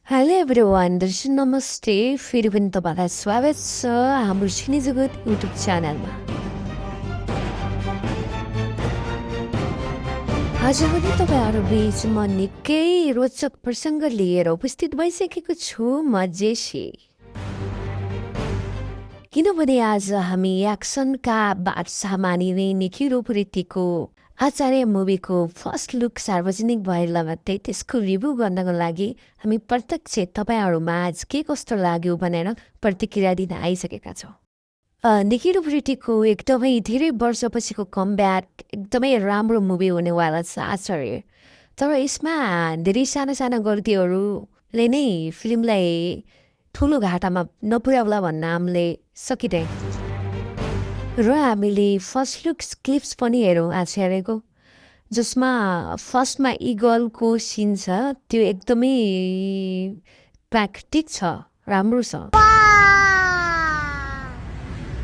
Hello everyone दर्शक नमस्ते फेरि पनि तपाईँलाई स्वागत छ हाम्रो सिने जगत युट्युब च्यानलमा। आज पनि तपाईँहरू बिच म निकै रोचक प्रसङ्ग लिएर उपस्थित भइसकेको छु म जेसी। किनभने आज हामी एक्सनका बादशाह मानिने निखिल उप्रेतीको आचार्य मुभीको फर्स्ट लुक सार्वजनिक भएर मात्रै त्यसको रिभ्यू गर्नको लागि हामी प्रत्यक्ष तपाईँहरूमा आज के कस्तो लाग्यो भनेर प्रतिक्रिया दिन आइसकेका छौँ। निखिल उप्रेतीको एकदमै धेरै वर्षपछिको कमब्याक एकदमै राम्रो मुभी हुनेवाला छ आचार्य। तर यसमा धेरै साना साना गल्तीहरूले नै फिल्मलाई ठुलो घाटामा नपुर्याउला भन्न हामीले सकिँदैन। र हामीले फर्स्ट लुक क्लिप्स पनि हेरौँ आचार्यको, जसमा फर्स्टमा इगलको सिन छ त्यो एकदमै प्राकृतिक छ, राम्रो छ।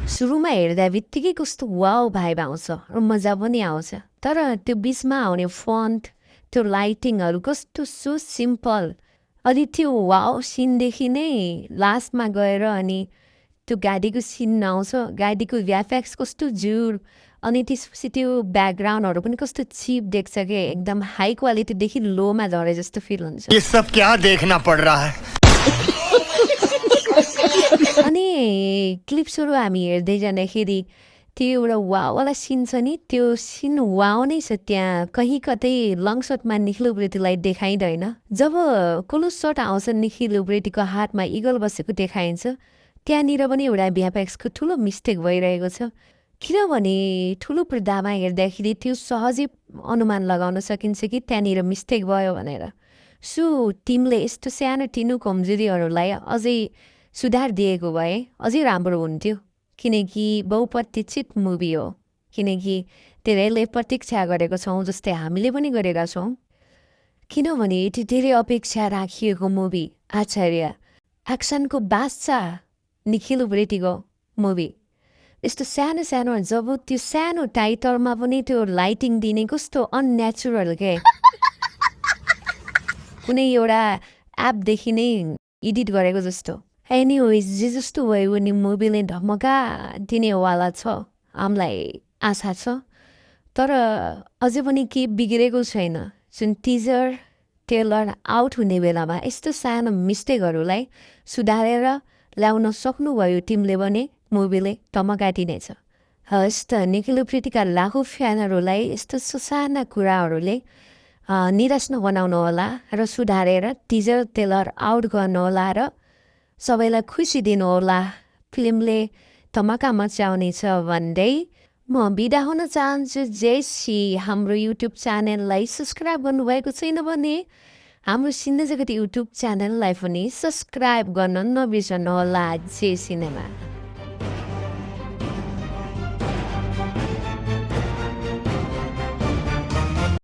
सुरुमा हेर्दा बित्तिकै कस्तो वाउ भाइब आउँछ र मजा पनि आउँछ, तर त्यो बिचमा आउने फन्ट त्यो लाइटिङहरू कस्तो सो सिम्पल। अनि त्यो वाउ सिनदेखि नै लास्टमा गएर अनि त्यो गाडीको सिन आउँछ, गाडीको भ्याफेक्स कस्तो जुर, अनि त्यसपछि त्यो ब्याकग्राउन्डहरू पनि कस्तो चिप देख्छ कि एकदम हाई क्वालिटीदेखि लोमा झरे जस्तो फिल हुन्छ। ये सब क्या देखना पड़ रहा है। अनि क्लिप्सहरू हामी हेर्दै जाँदाखेरि त्यो एउटा वाउवाला सिन छ नि, त्यो सिन वाउ नै छ। त्यहाँ कहीँ कतै लङ सटमा निखिल उप्रेतीलाई देखाइँदैन। जब क्लोज सट आउँछ निखिल उप्रेतीको हातमा इगल बसेको देखाइन्छ, त्यहाँनिर पनि एउटा भ्याफेक्सको ठुलो मिस्टेक भइरहेको छ। किनभने ठुलो पर्दामा हेर्दाखेरि त्यो सहजै अनुमान लगाउन सकिन्छ कि त्यहाँनिर मिस्टेक भयो भनेर। सो टिमले यस्तो सानो तिनो कमजोरीहरूलाई अझै सुधार दिएको भए अझै राम्रो हुन्थ्यो, किनकि बहुप्रतीक्षित मुभी हो, किनकि धेरैले प्रतीक्षा गरेको छौँ जस्तै हामीले पनि गरेका छौँ। किनभने यति धेरै अपेक्षा राखिएको मुभी आचार्य, एक्सनको बादशाह निखिल उप्रेतीको मुभी, यस्तो सानो सानो, जब त्यो सानो टाइटलमा पनि त्यो लाइटिङ दिने कस्तो अननेचुरल के कुनै एउटा एपदेखि नै एडिट गरेको जस्तो। एनिवेज जे जस्तो भयो भने मुभीले धमाका दिनेवाला छ, हामीलाई आशा छ। तर अझै पनि केही बिग्रेको छैन। जुन टिजर ट्रेलर आउट हुने बेलामा यस्तो सानो मिस्टेकहरूलाई सुधारेर ल्याउन सक्नुभयो टिमले भने मुभीले धमाका दिनेछ। हस् त निखिल उप्रेतीका लाखौँ फ्यानहरूलाई यस्तो ससाना कुराहरूले निराश नबनाउनु होला र सुधारेर टिजर ट्रेलर आउट गर्नुहोला र सबैलाई खुसी दिनुहोला। फिल्मले धमाका मचाउनेछ भन्दै म बिदा हुन चाहन्छु। जेसी, हाम्रो युट्युब च्यानललाई सब्सक्राइब गर्नुभएको छैन भने हाम्रो सिने जगत युट्युब च्यानललाई पनि सब्सक्राइब गर्न नबिर्सनुहोला। जे सिनेमा।